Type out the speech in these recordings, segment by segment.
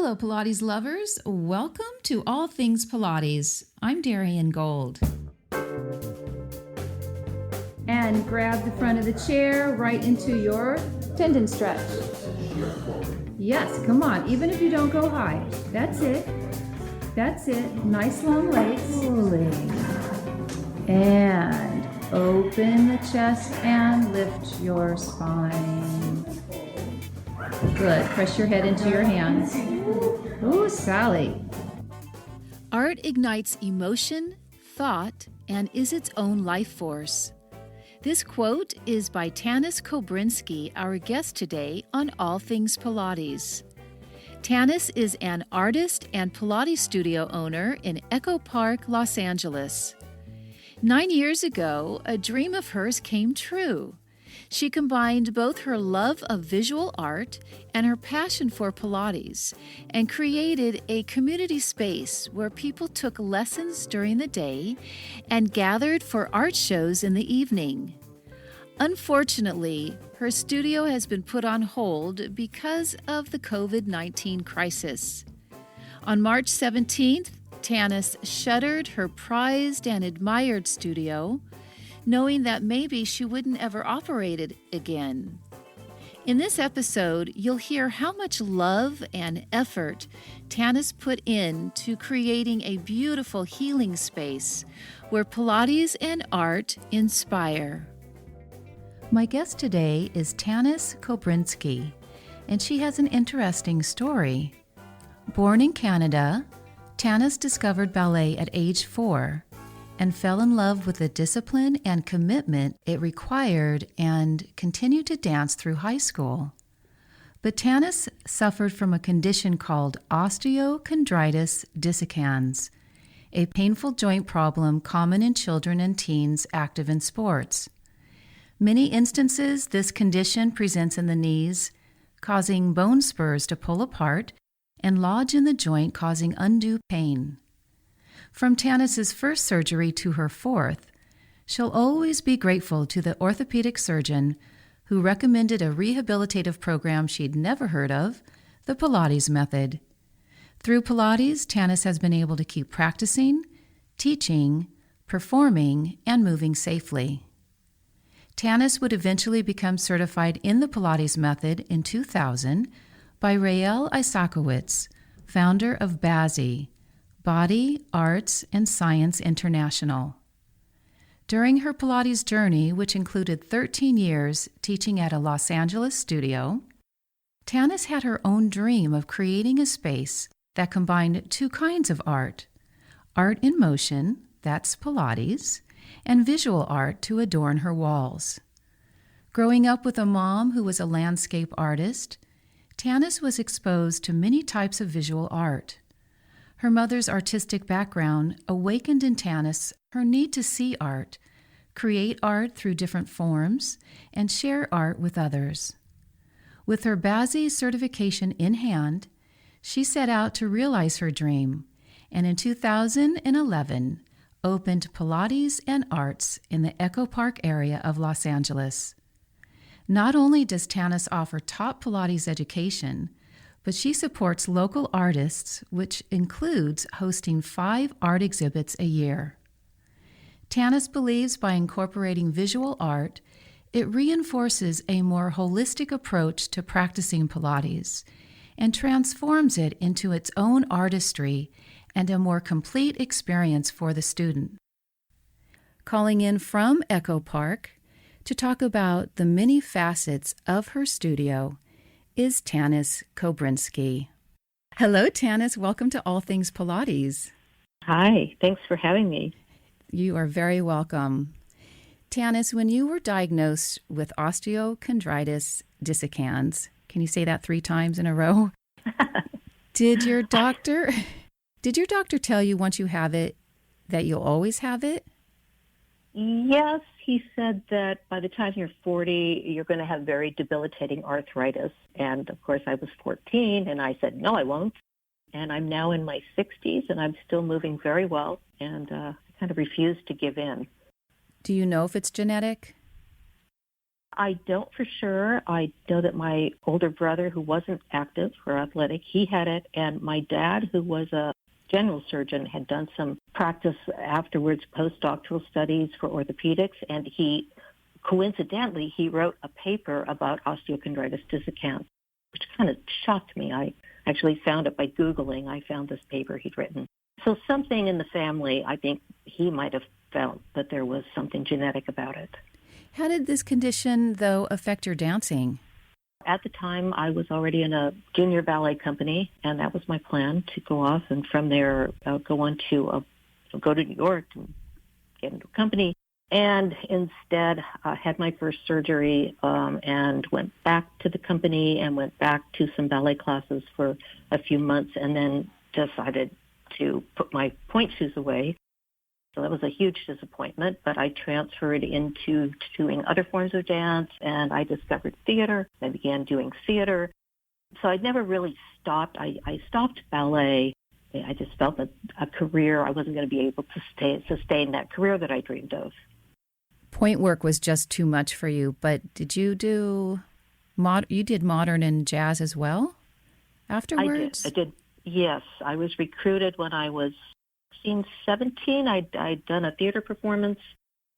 Hello, Pilates lovers. Welcome to All Things Pilates. I'm Darian Gold. And grab the front of the chair right into your tendon stretch. Yes, come on, even if you don't go high. That's it. That's it. Nice long legs. Pulling. And open the chest and lift your spine. Good. Press your head into your hands. Ooh, Sally. Art ignites emotion, thought, and is its own life force. This quote is by Tannis Kobrinsky, our guest today on All Things Pilates. Tannis is an artist and Pilates studio owner in Echo Park, Los Angeles. 9 years ago, a dream of hers came true. She combined both her love of visual art and her passion for Pilates and created a community space where people took lessons during the day and gathered for art shows in the evening. Unfortunately, her studio has been put on hold because of the COVID-19 crisis. On March 17th, Tannis shuttered her prized and admired studio, knowing that maybe she wouldn't ever operate it again. In this episode, you'll hear how much love and effort Tannis put into creating a beautiful healing space where Pilates and art inspire. My guest today is Tannis Kobrinsky, and she has an interesting story. Born in Canada, Tannis discovered ballet at age 4 and fell in love with the discipline and commitment it required and continued to dance through high school. But Tannis suffered from a condition called osteochondritis dissecans, a painful joint problem common in children and teens active in sports. Many instances, this condition presents in the knees, causing bone spurs to pull apart and lodge in the joint, causing undue pain. From Tannis's first surgery to her fourth, she'll always be grateful to the orthopedic surgeon who recommended a rehabilitative program she'd never heard of, the Pilates method. Through Pilates, Tannis has been able to keep practicing, teaching, performing, and moving safely. Tannis would eventually become certified in the Pilates method in 2000 by Rael Isakowitz, founder of BASI, Body, Arts, and Science International. During her Pilates journey, which included 13 years teaching at a Los Angeles studio, Tannis had her own dream of creating a space that combined two kinds of art in motion, that's Pilates, and visual art to adorn her walls. Growing up with a mom who was a landscape artist, Tannis was exposed to many types of visual art. Her mother's artistic background awakened in Tannis her need to see art, create art through different forms, and share art with others. With her BASI certification in hand, she set out to realize her dream, and in 2011 opened Pilates and Arts in the Echo Park area of Los Angeles. Not only does Tannis offer top Pilates education, but she supports local artists, which includes hosting 5 art exhibits a year. Tannis believes by incorporating visual art, it reinforces a more holistic approach to practicing Pilates and transforms it into its own artistry and a more complete experience for the student. Calling in from Echo Park to talk about the many facets of her studio is Tannis Kobrinsky. Hello, Tannis. Welcome to All Things Pilates. Hi. Thanks for having me. You are very welcome. Tannis, when you were diagnosed with osteochondritis dissecans, can you say that 3 times in a row? Did your doctor tell you once you have it that you'll always have it? Yes, he said that by the time you're 40, you're going to have very debilitating arthritis. And of course, I was 14, and I said, no, I won't. And I'm now in my 60s, and I'm still moving very well, and I kind of refuse to give in. Do you know if it's genetic? I don't for sure. I know that my older brother, who wasn't active or athletic, he had it. And my dad, who was a general surgeon, had done some practice afterwards, postdoctoral studies for orthopedics. And coincidentally, he wrote a paper about osteochondritis dissecans, which kind of shocked me. I actually found it by Googling. I found this paper he'd written. So something in the family, I think he might have felt that there was something genetic about it. How did this condition, though, affect your dancing? At the time, I was already in a junior ballet company, and that was my plan, to go off and from there go to New York and get into a company. And instead, I had my first surgery and went back to the company and went back to some ballet classes for a few months, and then decided to put my point shoes away. So that was a huge disappointment, but I transferred into doing other forms of dance, and I discovered theater. I began doing theater. So I never really stopped. I stopped ballet. I just felt that a career, I wasn't going to be able to sustain that career that I dreamed of. Point work was just too much for you, but did you do, you did modern and jazz as well afterwards? I did. Yes. I was recruited when I was 17. I'd done a theater performance,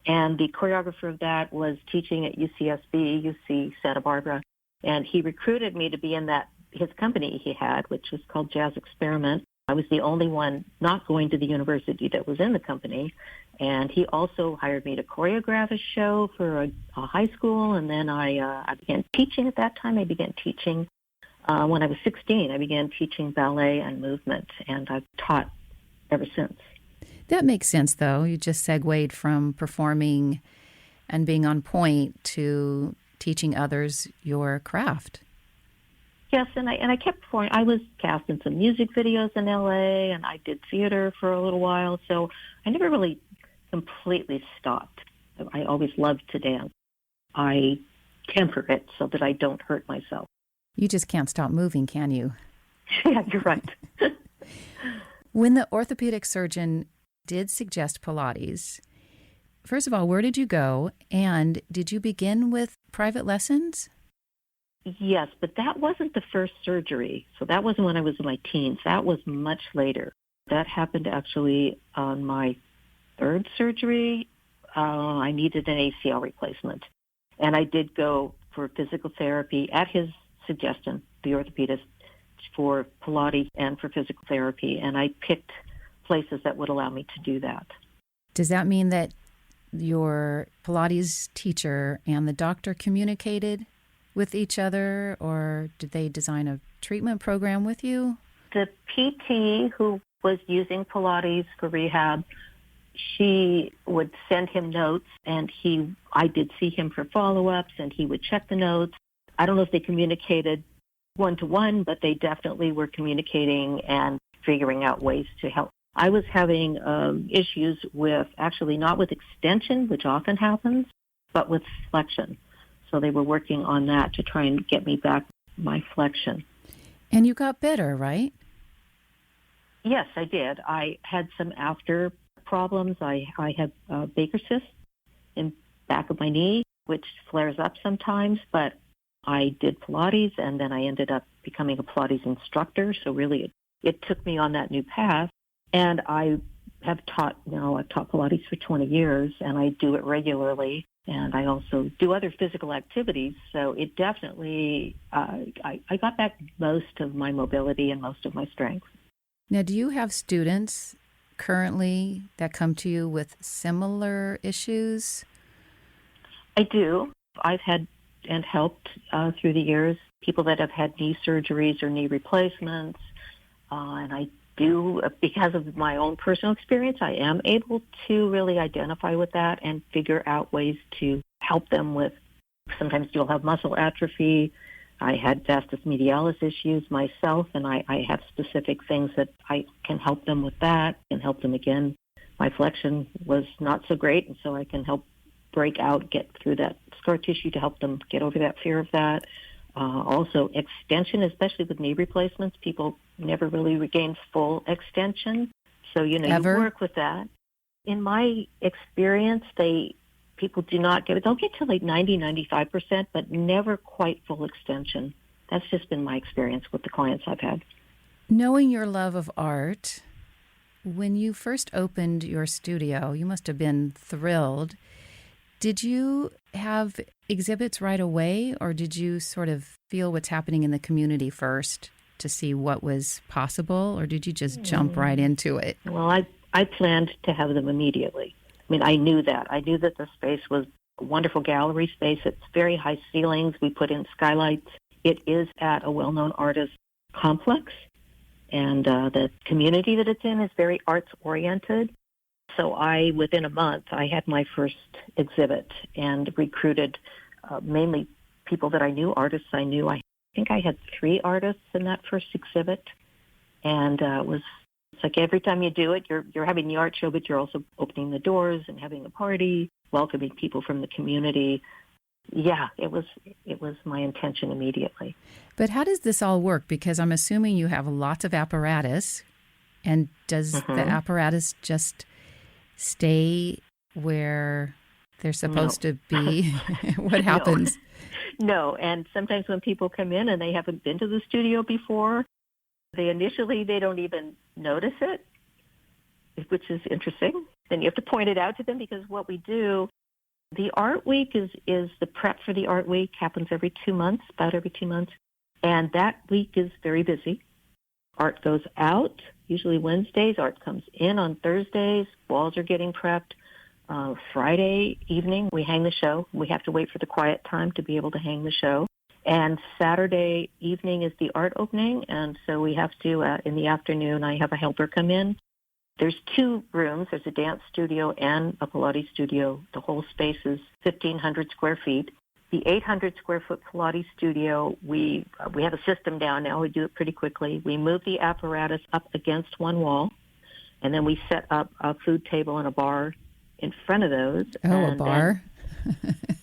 and the choreographer of that was teaching at UC Santa Barbara, and he recruited me to be in his company he had, which was called Jazz Experiment. I was the only one not going to the university that was in the company, and he also hired me to choreograph a show for a high school, and then I began teaching at that time. I began teaching when I was 16. I began teaching ballet and movement, and I've taught ever since. That makes sense, though. You just segued from performing and being on point to teaching others your craft. Yes, and I kept performing. I was cast in some music videos in LA, and I did theater for a little while, so I never really completely stopped. I always loved to dance. I temper it so that I don't hurt myself. You just can't stop moving, can you? Yeah, you're right. When the orthopedic surgeon did suggest Pilates, first of all, where did you go? And did you begin with private lessons? Yes, but that wasn't the first surgery. So that wasn't when I was in my teens. That was much later. That happened actually on my third surgery. I needed an ACL replacement. And I did go for physical therapy at his suggestion, the orthopedist, for Pilates and for physical therapy, and I picked places that would allow me to do that. Does that mean that your Pilates teacher and the doctor communicated with each other, or did they design a treatment program with you? The PT who was using Pilates for rehab, she would send him notes, and I did see him for follow-ups, and he would check the notes. I don't know if they communicated one-to-one, but they definitely were communicating and figuring out ways to help. I was having issues with, actually not with extension, which often happens, but with flexion. So they were working on that to try and get me back my flexion. And you got better, right? Yes, I did. I had some after problems. I had Baker cyst in back of my knee, which flares up sometimes, but I did Pilates, and then I ended up becoming a Pilates instructor. So really, it took me on that new path. And I've taught Pilates for 20 years, and I do it regularly. And I also do other physical activities. So it definitely, I got back most of my mobility and most of my strength. Now, do you have students currently that come to you with similar issues? I do. I've had and helped through the years people that have had knee surgeries or knee replacements. And I do, because of my own personal experience, I am able to really identify with that and figure out ways to help them with. Sometimes you'll have muscle atrophy. I had vastus medialis issues myself, and I have specific things that I can help them with that and help them again. My flexion was not so great, and so I can help break out, get through that scar tissue to help them get over that fear of that. Also, extension, especially with knee replacements, people never really regain full extension. So, you Ever? work with that. In my experience, People do not get it. They'll get to like 90-95%, but never quite full extension. That's just been my experience with the clients I've had. Knowing your love of art, when you first opened your studio, you must have been thrilled. Did you have exhibits right away, or did you sort of feel what's happening in the community first to see what was possible, or did you just jump right into it? Well, I planned to have them immediately. I mean, I knew that. I knew that the space was a wonderful gallery space. It's very high ceilings. We put in skylights. It is at a well-known artist complex, and the community that it's in is very arts-oriented. So within a month, I had my first exhibit and recruited mainly people that I knew, artists I knew. I think I had 3 artists in that first exhibit, and it's like every time you do it, you're having the art show, but you're also opening the doors and having a party, welcoming people from the community. Yeah, it was my intention immediately. But how does this all work? Because I'm assuming you have lots of apparatus, and does the apparatus just stay where they're supposed to be? What happens? No, and sometimes when people come in and they haven't been to the studio before, they don't even notice it, which is interesting. Then you have to point it out to them, because what we do, the art week is the prep for the art week, happens about every 2 months. And that week is very busy. Art goes out, usually Wednesdays. Art comes in on Thursdays. Walls are getting prepped. Friday evening, we hang the show. We have to wait for the quiet time to be able to hang the show. And Saturday evening is the art opening, and so we have to, in the afternoon, I have a helper come in. There's 2 rooms. There's a dance studio and a Pilates studio. The whole space is 1,500 square feet. The 800 square foot Pilates studio, we have a system down now. We do it pretty quickly. We move the apparatus up against one wall, and then we set up a food table and a bar in front of those. Oh, a bar?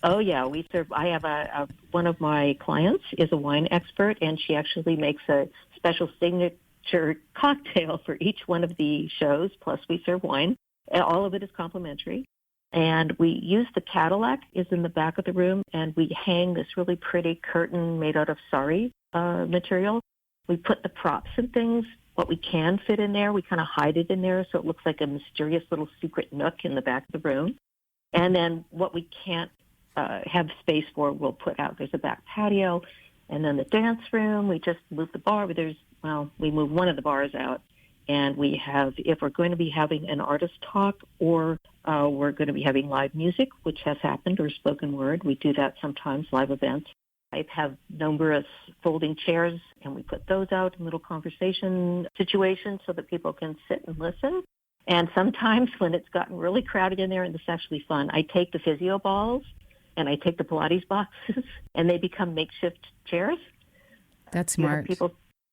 Oh, yeah. We serve. I have one of my clients is a wine expert, and she actually makes a special signature cocktail for each one of the shows, plus we serve wine. And all of it is complimentary. And we use the Cadillac is in the back of the room, and we hang this really pretty curtain made out of sari material. We put the props and things, what we can fit in there. We kind of hide it in there so it looks like a mysterious little secret nook in the back of the room. And then what we can't have space for, we'll put out. There's a back patio. And then the dance room, we just move the bar. We move one of the bars out. And we have, if we're going to be having an artist talk or we're going to be having live music, which has happened, or spoken word, we do that sometimes, live events. I have numerous folding chairs, and we put those out in little conversation situations so that people can sit and listen. And sometimes when it's gotten really crowded in there, and this is actually fun, I take the physio balls and I take the Pilates boxes, and they become makeshift chairs. That's smart.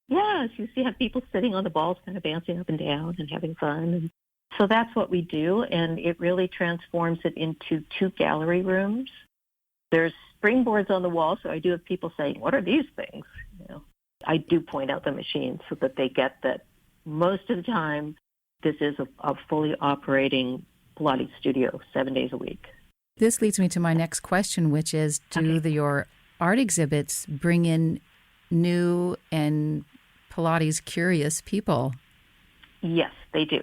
Yes, you have people sitting on the balls kind of bouncing up and down and having fun. And so that's what we do, and it really transforms it into 2 gallery rooms. There's springboards on the wall, so I do have people saying, what are these things? I do point out the machines so that they get that most of the time this is a fully operating Pilates studio 7 days a week. This leads me to my next question, which is, your art exhibits bring in new and Pilates curious people? Yes, they do.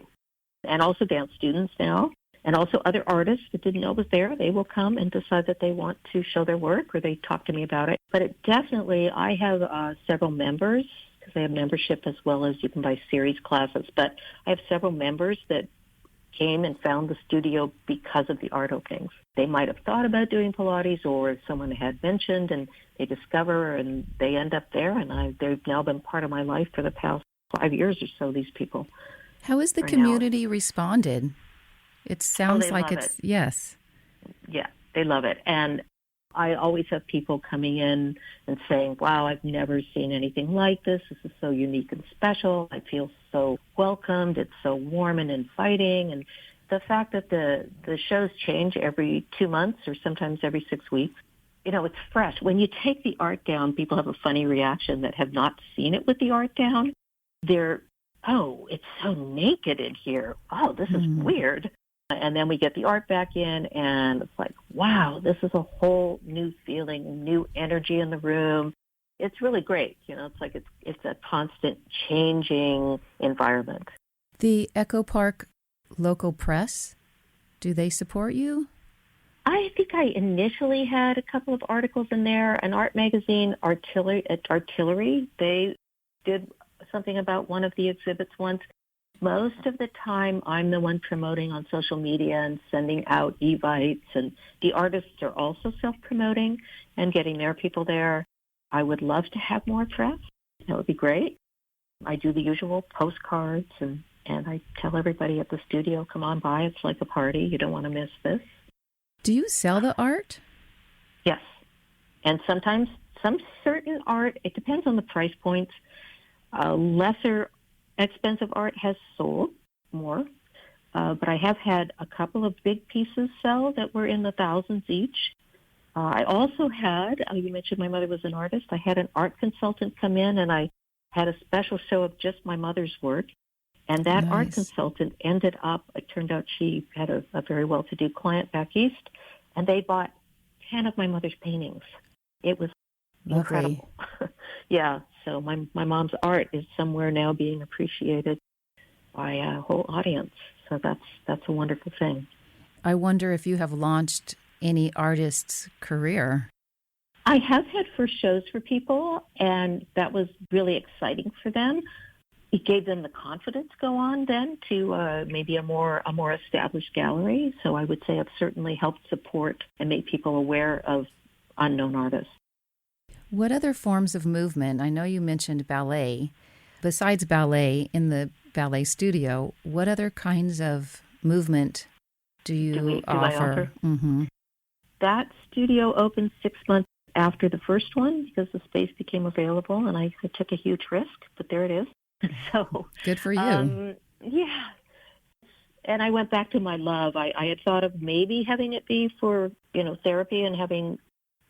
And also dance students now, and also other artists that didn't know it was there. They will come and decide that they want to show their work, or they talk to me about it. But I have several members, because I have membership as well as you can buy series classes. But I have several members that came and found the studio because of the art openings. They might have thought about doing Pilates, or someone had mentioned, and they discover, and they end up there. And they've now been part of my life for the past 5 years or so, these people. How has the community responded? It sounds like it's, yes. Yeah, they love it. And I always have people coming in and saying, wow, I've never seen anything like this. This is so unique and special. I feel so welcomed. It's so warm and inviting. And the fact that the shows change every 2 months or sometimes every 6 weeks, it's fresh. When you take the art down, people have a funny reaction that have not seen it with the art down. They're, oh, it's so naked in here. Oh, this is weird. And then we get the art back in, and it's like, wow, this is a whole new feeling, new energy in the room. It's really great. It's like it's a constant changing environment. The Echo Park local press, do they support you? I think I initially had a couple of articles in there. An art magazine, Artillery, they did something about one of the exhibits once. Most of the time, I'm the one promoting on social media and sending out evites, and the artists are also self-promoting and getting their people there. I would love to have more press. That would be great. I do the usual postcards, and I tell everybody at the studio, come on by. It's like a party. You don't want to miss this. Do you sell the art? Yes. And sometimes some certain art, it depends on the price points. Lesser expensive art has sold more, but I have had a couple of big pieces sell that were in the thousands each. I also had, you mentioned my mother was an artist, I had an art consultant come in, and I had a special show of just my mother's work. And that Nice. art consultant ended up, it turned out she had a very well-to-do client back east, and they bought 10 of my mother's paintings. It was Lovely. incredible. Yeah, so my mom's art is somewhere now being appreciated by a whole audience. So that's a wonderful thing. I wonder if you have launched any artist's career. I have had first shows for people, and that was really exciting for them. It gave them the confidence to go on then to maybe a more established gallery. So I would say I've certainly helped support and make people aware of unknown artists. What other forms of movement? I know you mentioned ballet. Besides ballet in the ballet studio, what other kinds of movement do you I offer? Mm-hmm. That studio opened 6 months after the first one because the space became available, and I took a huge risk, but there it is. So Good for you. Yeah. And I went back to my love. I had thought of maybe having it be for, therapy and having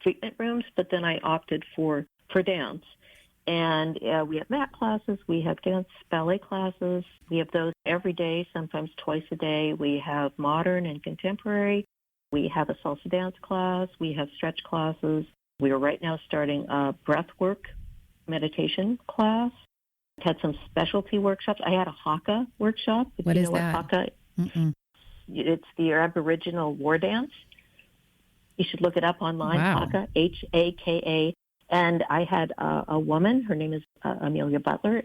treatment rooms, but then I opted for dance. And we have mat classes, we have dance ballet classes, we have those every day, sometimes twice a day. We have modern and contemporary. We have a salsa dance class. We have stretch classes. We are right now starting a breathwork meditation class. Had some specialty workshops. I had a haka workshop. What is what that? Haka? Mm-mm. It's the Aboriginal war dance. You should look it up online. Wow. Haka, Haka. And I had a woman. Her name is Amelia Butler.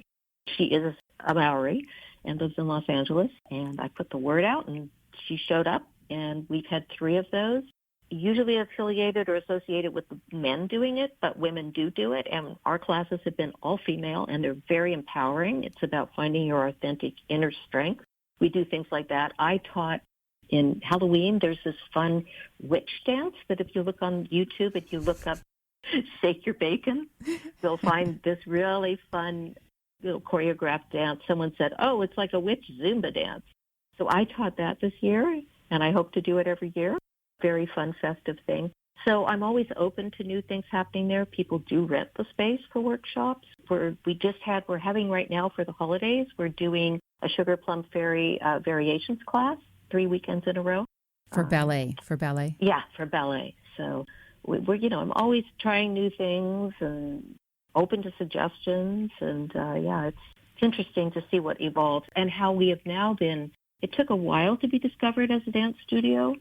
She is a Maori and lives in Los Angeles. And I put the word out, and she showed up. And we've had 3 of those, usually affiliated or associated with the men doing it, but women do it. And our classes have been all female, and they're very empowering. It's about finding your authentic inner strength. We do things like that. I taught in Halloween, there's this fun witch dance that if you look on YouTube, if you look up Shake Your Bacon, you'll find this really fun little choreographed dance. Someone said, oh, it's like a witch Zumba dance. So I taught that this year, and I hope to do it every year. Very fun, festive thing. So I'm always open to new things happening there. People do rent the space for workshops. We're having right now for the holidays, we're doing a Sugar Plum Fairy variations class 3 weekends in a row. For ballet. Yeah, for ballet. So I'm always trying new things and open to suggestions. And it's interesting to see what evolves and how we have now been. It took a while to be discovered as a dance studio,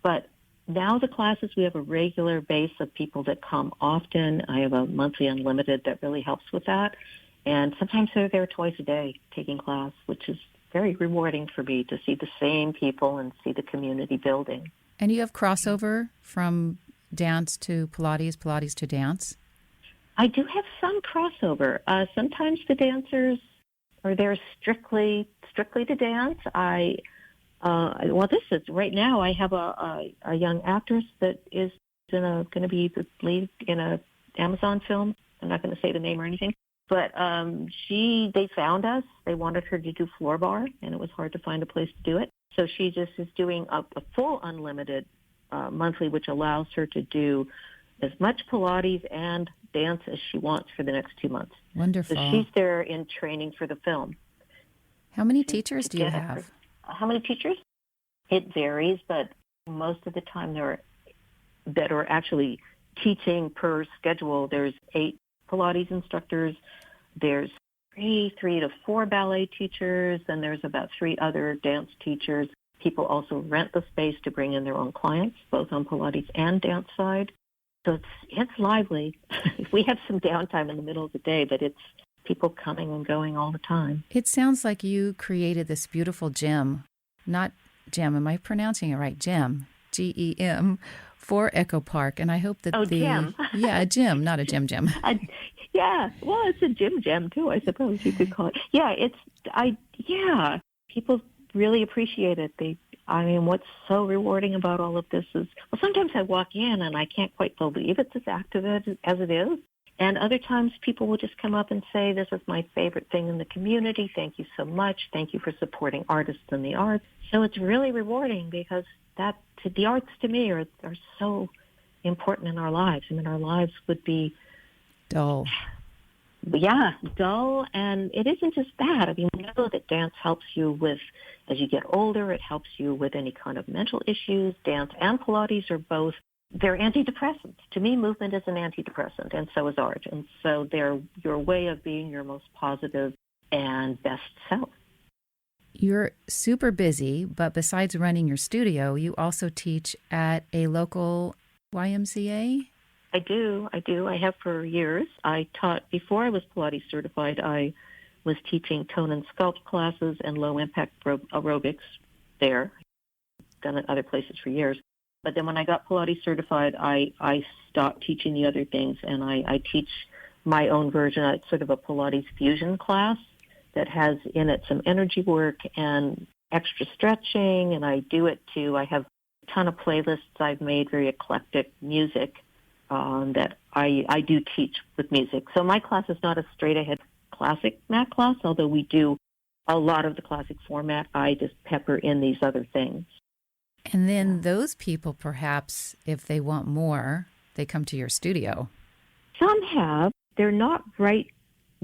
but now the classes, we have a regular base of people that come often. I have a monthly unlimited that really helps with that. And sometimes they're there twice a day taking class, which is very rewarding for me to see the same people and see the community building. And you have crossover from dance to Pilates, Pilates to dance? I do have some crossover. Sometimes the dancers are there strictly to dance. This is right now. I have a young actress that is going to be the lead in a Amazon film. I'm not going to say the name or anything, but they found us. They wanted her to do floor bar, and it was hard to find a place to do it. So she just is doing a full unlimited monthly, which allows her to do as much Pilates and dance as she wants for the next 2 months. Wonderful. So she's there in training for the film. How many teachers do you have? How many teachers? It varies, but most of the time there are that are actually teaching per schedule. There's 8 Pilates instructors. There's three to 4 ballet teachers, and there's about 3 other dance teachers. People also rent the space to bring in their own clients, both on Pilates and dance side. So it's lively. We have some downtime in the middle of the day, but it's people coming and going all the time. It sounds like you created this beautiful gym, not gem, am I pronouncing it right? Gem, Gem, for Echo Park. And I hope that gem. Yeah, a gym, not a gem. Yeah, well, it's a gem too, I suppose you could call it. Yeah, people really appreciate it. What's so rewarding about all of this is, well, sometimes I walk in and I can't quite believe it's as active as it is. And other times people will just come up and say, this is my favorite thing in the community. Thank you so much. Thank you for supporting artists and the arts. So it's really rewarding because the arts to me are so important in our lives. I mean, our lives would be dull. Yeah, dull. And it isn't just that. I mean, we know that dance helps you with, as you get older, it helps you with any kind of mental issues. Dance and Pilates are both, they're antidepressants. To me, movement is an antidepressant, and so is art. And so they're your way of being your most positive and best self. You're super busy, but besides running your studio, you also teach at a local YMCA? I do. I have for years. I taught, before I was Pilates certified, I was teaching tone and sculpt classes and low-impact aerobics there. I've done it other places for years. But then when I got Pilates certified, I stopped teaching the other things, and I teach my own version. It's sort of a Pilates fusion class that has in it some energy work and extra stretching, and I do it too. I have a ton of playlists I've made, very eclectic music that I do teach with music. So my class is not a straight-ahead classic mat class, although we do a lot of the classic format. I just pepper in these other things. And then those people, perhaps, if they want more, they come to your studio. Some have. They're not right.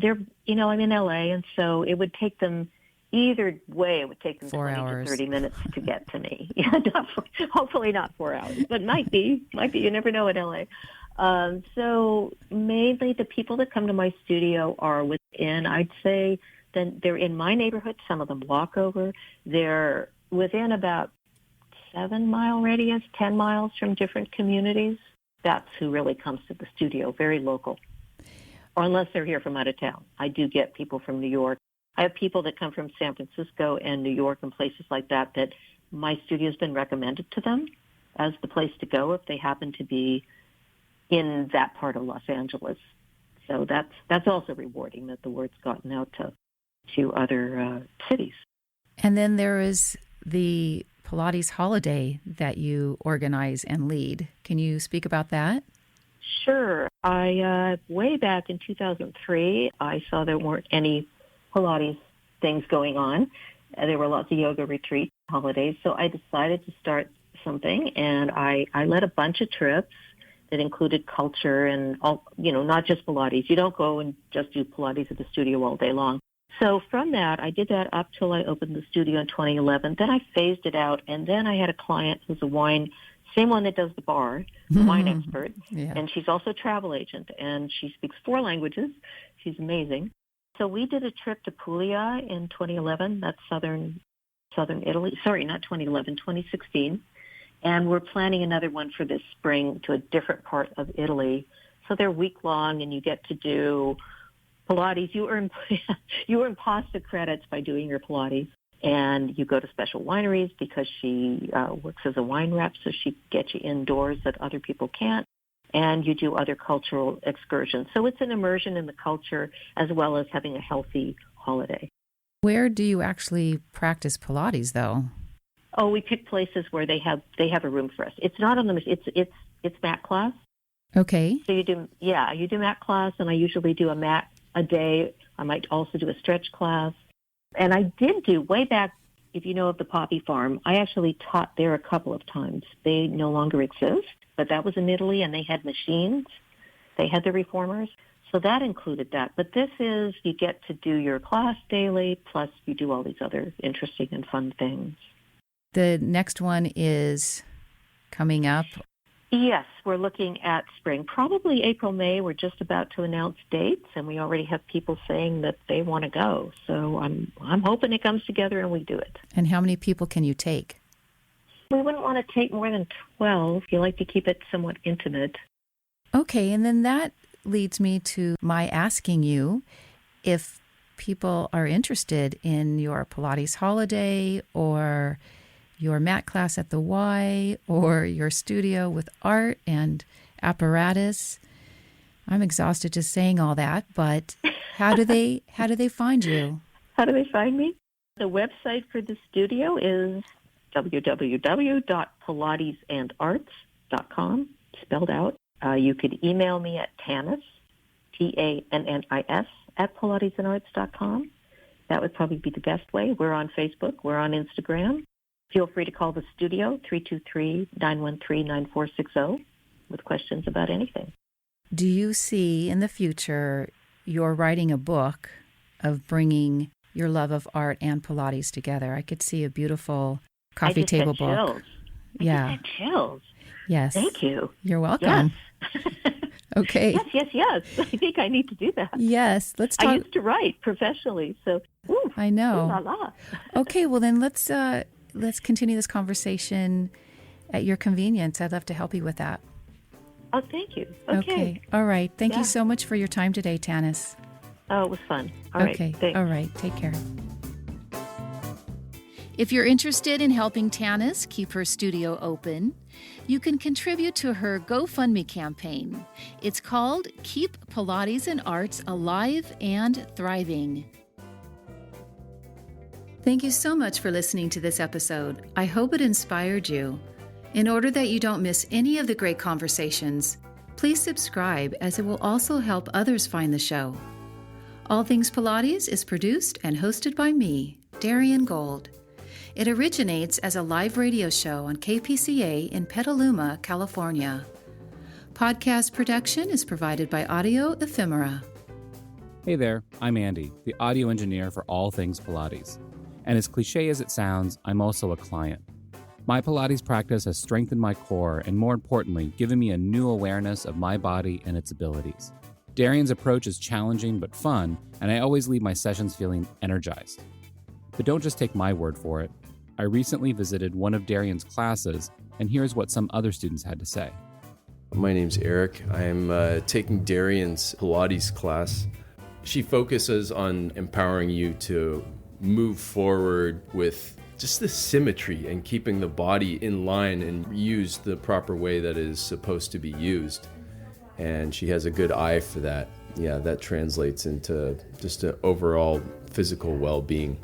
I'm in LA, and so it would take them, either way, it would take them 4 20 hours. to 30 minutes to get to me. Hopefully not 4 hours, but might be. You never know in LA. So mainly the people that come to my studio are within, I'd say, then they're in my neighborhood. Some of them walk over. They're within about 7-mile radius, 10 miles from different communities. That's who really comes to the studio, very local. Or unless they're here from out of town. I do get people from New York. I have people that come from San Francisco and New York and places like that my studio's been recommended to them as the place to go if they happen to be in that part of Los Angeles. So that's also rewarding that the word's gotten out to other cities. And then there is the Pilates holiday that you organize and lead. Can you speak about that? Sure. Way back in 2003, I saw there weren't any Pilates things going on. There were lots of yoga retreats, holidays. So I decided to start something, and I led a bunch of trips that included culture and all, not just Pilates. You don't go and just do Pilates at the studio all day long. So from that, I did that up till I opened the studio in 2011. Then I phased it out, and then I had a client who's same one that does the bar, wine expert, yeah. And she's also a travel agent, and she speaks 4 languages. She's amazing. So we did a trip to Puglia in 2011. That's southern Italy. Sorry, not 2011, 2016. And we're planning another one for this spring to a different part of Italy. So they're week-long, and you get to do Pilates. You earn pasta credits by doing your Pilates. And you go to special wineries because she works as a wine rep, so she gets you indoors that other people can't. And you do other cultural excursions. So it's an immersion in the culture as well as having a healthy holiday. Where do you actually practice Pilates, though? Oh, we pick places where they have a room for us. It's not on the machine. It's mat class. Okay. So you do mat class, and I usually do a mat a day. I might also do a stretch class. And I did do, way back, if you know of the Poppy Farm, I actually taught there a couple of times. They no longer exist, but that was in Italy, and they had machines. They had the reformers. So that included that. But this is, you get to do your class daily, plus you do all these other interesting and fun things. The next one is coming up. Yes, we're looking at spring, probably April, May. We're just about to announce dates, and we already have people saying that they want to go. So I'm hoping it comes together and we do it. And how many people can you take? We wouldn't want to take more than 12. You like to keep it somewhat intimate. Okay, and then that leads me to my asking you if people are interested in your Pilates holiday or your mat class at the Y or your studio with art and apparatus. I'm exhausted just saying all that, but how do they find you? How do they find me? The website for the studio is www.pilatesandarts.com, spelled out. You could email me at Tannis, Tannis, at pilatesandarts.com. That would probably be the best way. We're on Facebook. We're on Instagram. Feel free to call the studio, 323-913-9460, with questions about anything. Do you see in the future you're writing a book of bringing your love of art and Pilates together? I could see a beautiful coffee table book. Chills. I just had chills. Yes. Thank you. You're welcome. Yes. Okay. Yes. I think I need to do that. Yes. Let's talk. I used to write professionally, so I know. Ooh la la. Okay, well then let's continue this conversation at your convenience. I'd love to help you with that. Oh, thank you. Okay. All right. Thank you so much for your time today, Tannis. Oh, it was fun. All right. Okay. Thanks. All right. Take care. If you're interested in helping Tannis keep her studio open, you can contribute to her GoFundMe campaign. It's called Keep Pilates and Arts Alive and Thriving. Thank you so much for listening to this episode. I hope it inspired you. In order that you don't miss any of the great conversations, please subscribe, as it will also help others find the show. All Things Pilates is produced and hosted by me, Darian Gold. It originates as a live radio show on KPCA in Petaluma, California. Podcast production is provided by Audio Ephemera. Hey there, I'm Andy, the audio engineer for All Things Pilates. And as cliche as it sounds, I'm also a client. My Pilates practice has strengthened my core and, more importantly, given me a new awareness of my body and its abilities. Darian's approach is challenging but fun, and I always leave my sessions feeling energized. But don't just take my word for it. I recently visited one of Darian's classes, and here's what some other students had to say. My name's Eric. I'm taking Darian's Pilates class. She focuses on empowering you to move forward with just the symmetry and keeping the body in line and used the proper way that is supposed to be used. And she has a good eye for that. Yeah, that translates into just an overall physical well-being.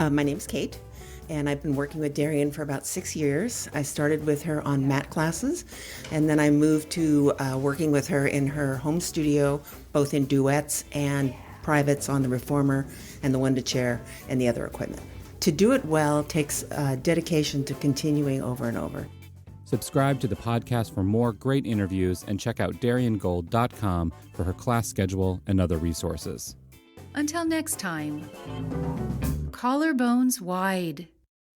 My name's Kate, and I've been working with Darian for about 6 years. I started with her on mat classes, and then I moved to working with her in her home studio, both in duets and privates on the reformer and the one-to-chair and the other equipment. To do it well takes dedication to continuing over and over. Subscribe to the podcast for more great interviews and check out dariangold.com for her class schedule and other resources. Until next time, collarbones wide.